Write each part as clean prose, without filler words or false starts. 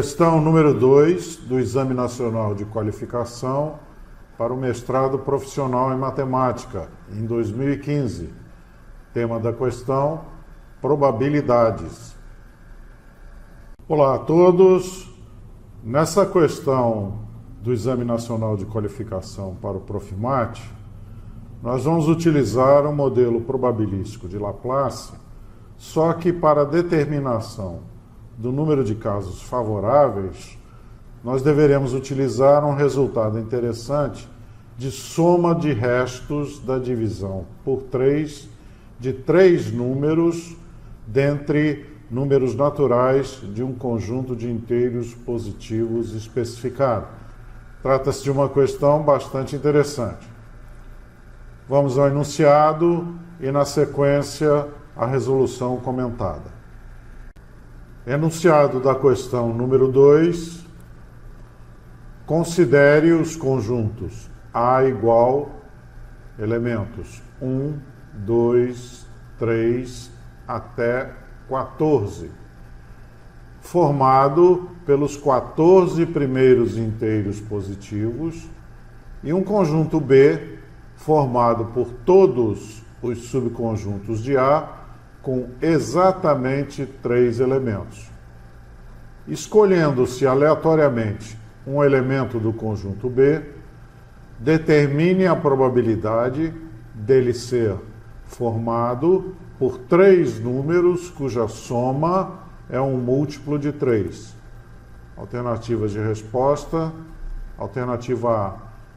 Questão número 2 do Exame Nacional de Qualificação para o Mestrado Profissional em Matemática, em 2015. Tema da questão: probabilidades. Olá a todos. Nessa questão do Exame Nacional de Qualificação para o Profimate, nós vamos utilizar um modelo probabilístico de Laplace, só que para a determinação do número de casos favoráveis, nós deveremos utilizar um resultado interessante de soma de restos da divisão por 3 de 3 números dentre números naturais de um conjunto de inteiros positivos especificado. Trata-se de uma questão bastante interessante. Vamos ao enunciado e, na sequência, a resolução comentada. Enunciado da questão número 2. Considere os conjuntos A igual elementos 1, 2, 3 até 14, formado pelos 14 primeiros inteiros positivos, e um conjunto B formado por todos os subconjuntos de A com exatamente 3 elementos. Escolhendo-se aleatoriamente um elemento do conjunto B, determine a probabilidade dele ser formado por 3 números cuja soma é um múltiplo de 3. Alternativas de resposta: alternativa A,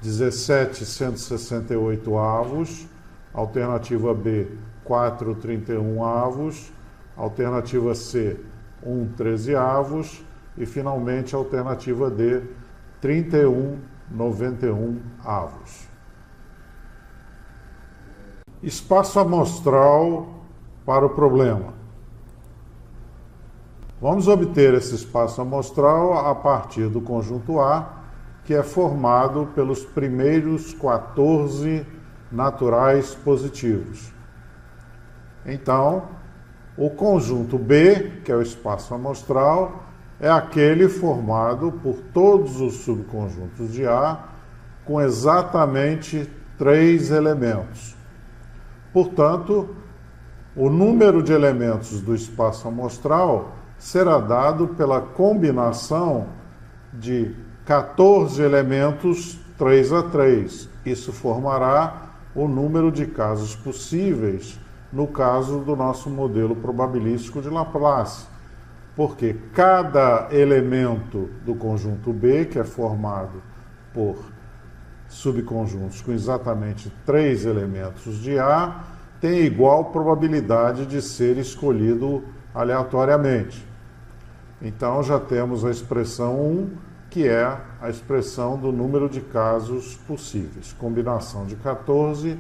17/168 avos, alternativa B, 4/31 avos, alternativa C, 1/13 avos e, finalmente, a alternativa D, 31/91 avos. Espaço amostral para o problema. Vamos obter esse espaço amostral a partir do conjunto A, que é formado pelos primeiros 14 naturais positivos. Então, o conjunto B, que é o espaço amostral, é aquele formado por todos os subconjuntos de A com exatamente 3 elementos. Portanto, o número de elementos do espaço amostral será dado pela combinação de 14 elementos 3 a 3. Isso formará o número de casos possíveis no caso do nosso modelo probabilístico de Laplace, porque cada elemento do conjunto B, que é formado por subconjuntos com exatamente 3 elementos de A, tem igual probabilidade de ser escolhido aleatoriamente. Então já temos a expressão 1, que é a expressão do número de casos possíveis. Combinação de 14,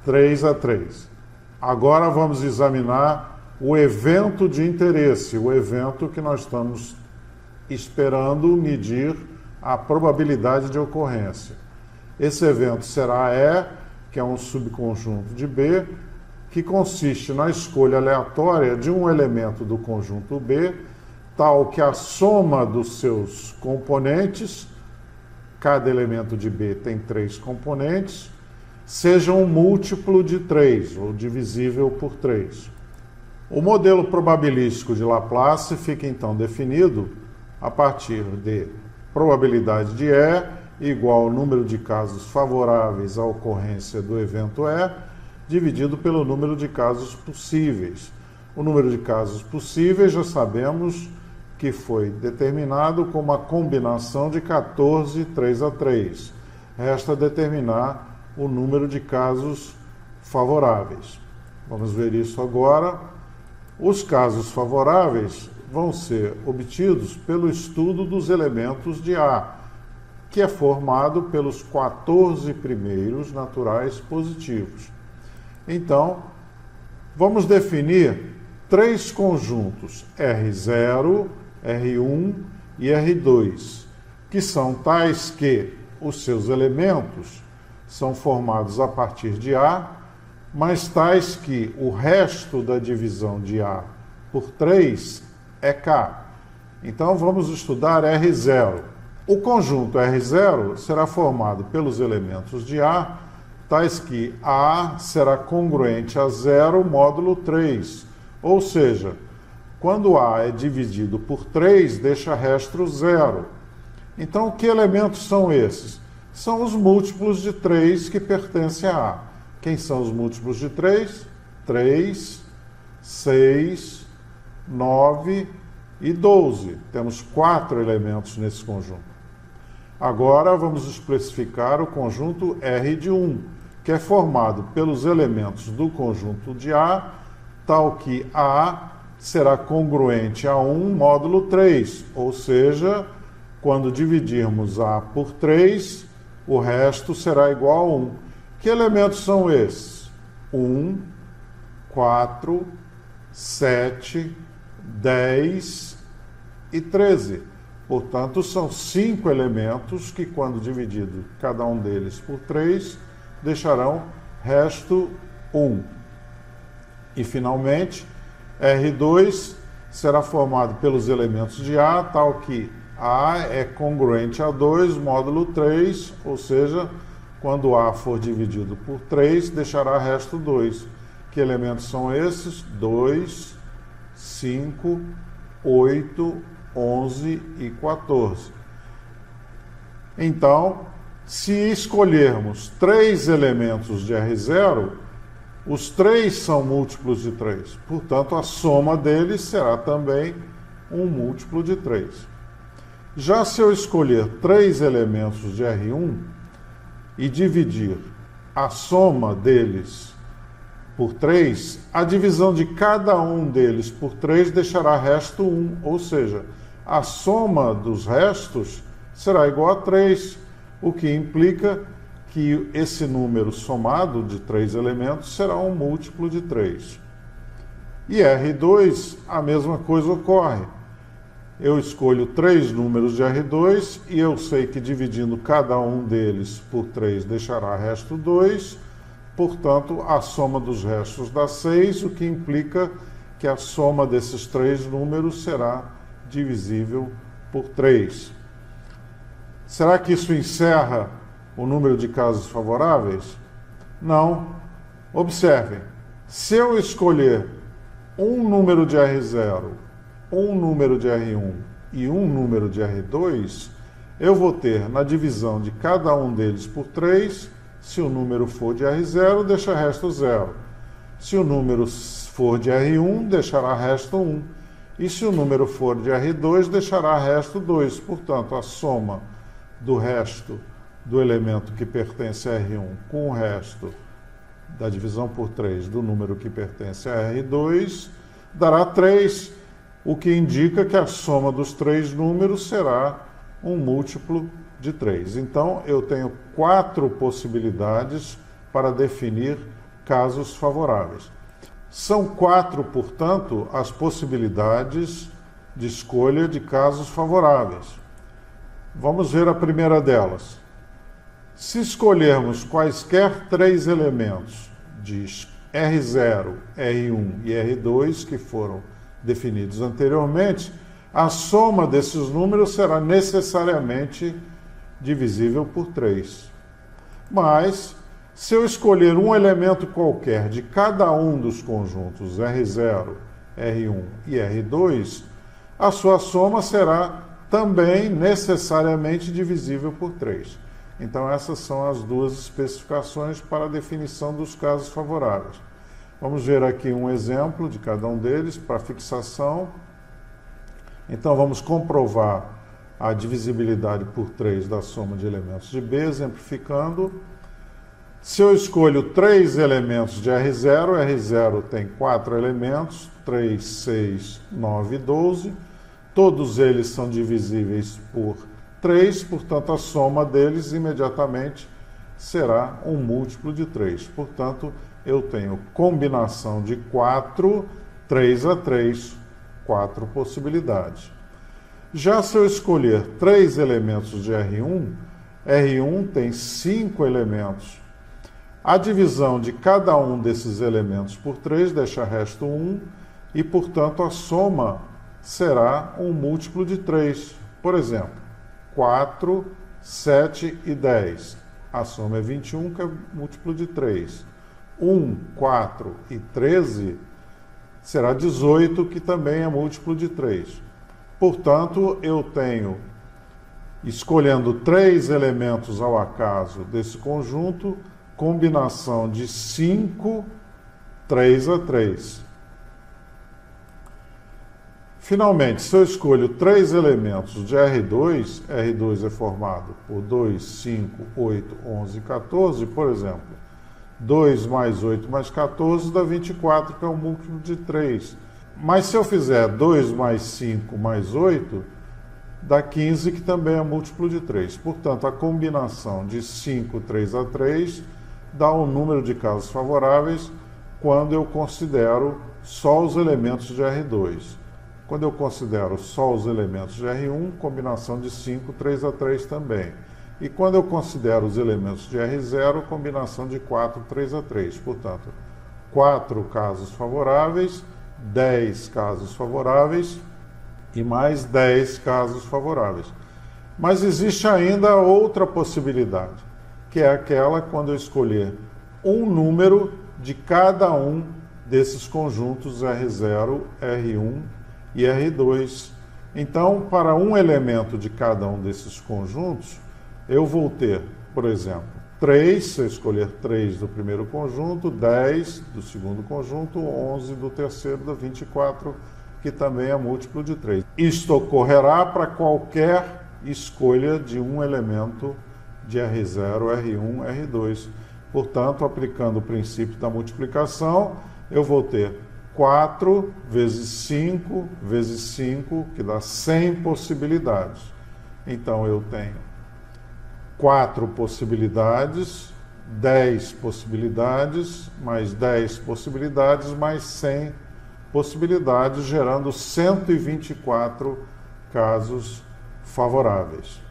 3 a 3. Agora vamos examinar o evento de interesse, o evento que nós estamos esperando medir a probabilidade de ocorrência. Esse evento será E, que é um subconjunto de B, que consiste na escolha aleatória de um elemento do conjunto B, tal que a soma dos seus componentes, cada elemento de B tem 3 componentes, seja um múltiplo de 3, ou divisível por 3. O modelo probabilístico de Laplace fica então definido a partir de probabilidade de E igual ao número de casos favoráveis à ocorrência do evento E, dividido pelo número de casos possíveis. O número de casos possíveis já sabemos que foi determinado como a combinação de 14, 3 a 3. Resta determinar o número de casos favoráveis. Vamos ver isso agora. Os casos favoráveis vão ser obtidos pelo estudo dos elementos de A, que é formado pelos 14 primeiros naturais positivos. Então, vamos definir 3 conjuntos R0, R1 e R2, que são tais que os seus elementos são formados a partir de A, mas tais que o resto da divisão de A por 3 é K. Então vamos estudar R0. O conjunto R0 será formado pelos elementos de A, tais que A será congruente a 0 módulo 3, ou seja, quando A é dividido por 3, deixa resto 0. Então, que elementos são esses? São os múltiplos de 3 que pertencem a A. Quem são os múltiplos de 3? 3, 6, 9 e 12. Temos 4 elementos nesse conjunto. Agora vamos especificar o conjunto R de 1, que é formado pelos elementos do conjunto de A, tal que A será congruente a 1 módulo 3, ou seja, quando dividirmos A por 3, o resto será igual a 1. Que elementos são esses? 1, 4, 7, 10 e 13. Portanto, são 5 elementos que, quando dividido cada um deles por 3, deixarão resto 1. E, finalmente, R2 será formado pelos elementos de A, tal que A é congruente a 2 módulo 3, ou seja, quando A for dividido por 3, deixará resto 2. Que elementos são esses? 2, 5, 8, 11 e 14. Então, se escolhermos 3 elementos de R0, os 3 são múltiplos de 3. Portanto, a soma deles será também um múltiplo de 3. Já se eu escolher 3 elementos de R1 e dividir a soma deles por 3, a divisão de cada um deles por 3 deixará resto 1, ou seja, a soma dos restos será igual a 3, o que implica que esse número somado de 3 elementos será um múltiplo de 3. E R2, a mesma coisa ocorre. Eu escolho 3 números de R2 e eu sei que dividindo cada um deles por 3 deixará resto 2, portanto, a soma dos restos dá 6, o que implica que a soma desses 3 números será divisível por 3. Será que isso encerra o número de casos favoráveis? Não. Observem, se eu escolher um número de R0, um número de R1 e um número de R2, eu vou ter na divisão de cada um deles por 3, se o número for de R0, deixa resto 0. Se o número for de R1, deixará resto 1. E se o número for de R2, deixará resto 2. Portanto, a soma do resto do elemento que pertence a R1 com o resto da divisão por 3 do número que pertence a R2 dará 3, o que indica que a soma dos 3 números será um múltiplo de 3. Então, eu tenho 4 possibilidades para definir casos favoráveis. São 4, portanto, as possibilidades de escolha de casos favoráveis. Vamos ver a primeira delas. Se escolhermos quaisquer 3 elementos de R0, R1 e R2 que foram definidos anteriormente, a soma desses números será necessariamente divisível por 3. Mas, se eu escolher um elemento qualquer de cada um dos conjuntos R0, R1 e R2, a sua soma será também necessariamente divisível por 3. Então, essas são as duas especificações para a definição dos casos favoráveis. Vamos ver aqui um exemplo de cada um deles para fixação. Então, vamos comprovar a divisibilidade por 3 da soma de elementos de B, exemplificando. Se eu escolho 3 elementos de R0, R0 tem 4 elementos, 3, 6, 9 e 12. Todos eles são divisíveis por 3, portanto, a soma deles imediatamente será um múltiplo de 3. Portanto, eu tenho combinação de 4, 3 a 3, 4 possibilidades. Já se eu escolher 3 elementos de R1, R1 tem 5 elementos. A divisão de cada um desses elementos por 3 deixa resto 1 e, portanto, a soma será um múltiplo de 3. Por exemplo, 4, 7 e 10. A soma é 21, que é múltiplo de 3. 1, 4 e 13 será 18, que também é múltiplo de 3. Portanto, eu tenho, escolhendo 3 elementos ao acaso desse conjunto, combinação de 5, 3 a 3. Finalmente, se eu escolho 3 elementos de R2, R2 é formado por 2, 5, 8, 11 e 14, por exemplo, 2 mais 8 mais 14 dá 24, que é um múltiplo de 3. Mas se eu fizer 2 mais 5 mais 8, dá 15, que também é múltiplo de 3. Portanto, a combinação de 5, 3 a 3 dá um número de casos favoráveis quando eu considero só os elementos de R2. Quando eu considero só os elementos de R1, combinação de 5, 3 a 3 também. E quando eu considero os elementos de R0, combinação de 4, 3 a 3. Portanto, 4 casos favoráveis, 10 casos favoráveis e mais 10 casos favoráveis. Mas existe ainda outra possibilidade, que é aquela quando eu escolher um número de cada um desses conjuntos R0, R1 e R2. Então, para um elemento de cada um desses conjuntos, eu vou ter, por exemplo, 3, se eu escolher 3 do primeiro conjunto, 10 do segundo conjunto, 11 do terceiro, da 24, que também é múltiplo de 3. Isto ocorrerá para qualquer escolha de um elemento de R0, R1, R2. Portanto, aplicando o princípio da multiplicação, eu vou ter 4 vezes 5 vezes 5, que dá 100 possibilidades. Então, eu tenho 4 possibilidades, 10 possibilidades, mais 10 possibilidades, mais 100 possibilidades, gerando 124 casos favoráveis.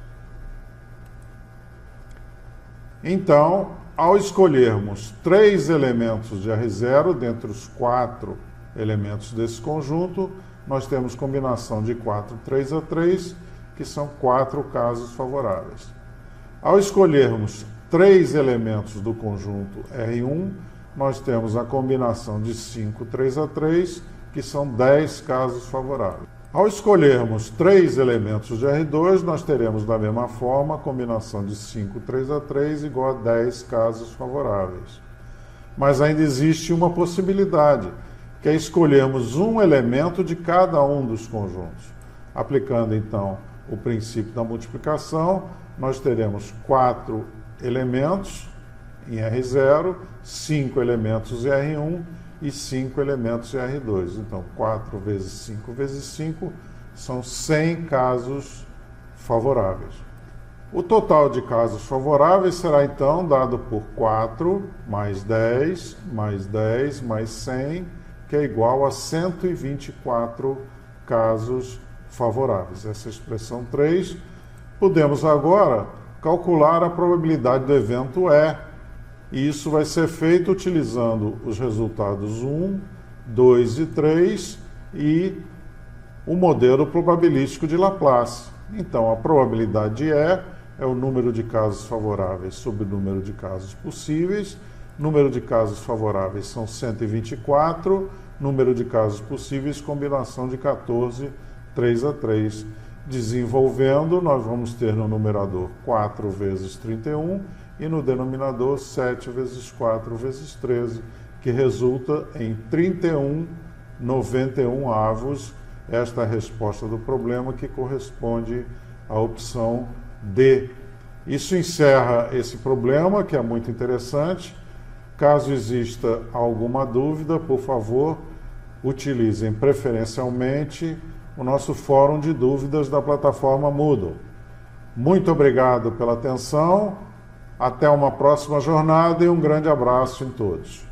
Então, ao escolhermos 3 elementos de R0 dentre os 4 elementos desse conjunto, nós temos combinação de 4, 3 a 3, que são 4 casos favoráveis. Ao escolhermos 3 elementos do conjunto R1, nós temos a combinação de 5, 3 a 3, que são 10 casos favoráveis. Ao escolhermos 3 elementos de R2, nós teremos da mesma forma a combinação de 5, 3 a 3 igual a 10 casos favoráveis. Mas ainda existe uma possibilidade, que é escolhermos um elemento de cada um dos conjuntos. Aplicando, então, o princípio da multiplicação, nós teremos 4 elementos em R0, 5 elementos em R1 e 5 elementos em R2. Então, 4 vezes 5 vezes 5 são 100 casos favoráveis. O total de casos favoráveis será, então, dado por 4 mais 10, mais 10, mais 100, que é igual a 124 casos favoráveis. Essa expressão 3. Podemos agora calcular a probabilidade do evento E. E isso vai ser feito utilizando os resultados 1, 2 e 3 e o modelo probabilístico de Laplace. Então, a probabilidade de E é o número de casos favoráveis sobre o número de casos possíveis. Número de casos favoráveis são 124, número de casos possíveis, combinação de 14, 3 a 3. Desenvolvendo, nós vamos ter no numerador 4 vezes 31 e no denominador 7 vezes 4 vezes 13, que resulta em 31,91 avos. Esta é a resposta do problema, que corresponde à opção D. Isso encerra esse problema, que é muito interessante. Caso exista alguma dúvida, por favor, utilizem preferencialmente o nosso fórum de dúvidas da plataforma Moodle. Muito obrigado pela atenção, até uma próxima jornada e um grande abraço em todos.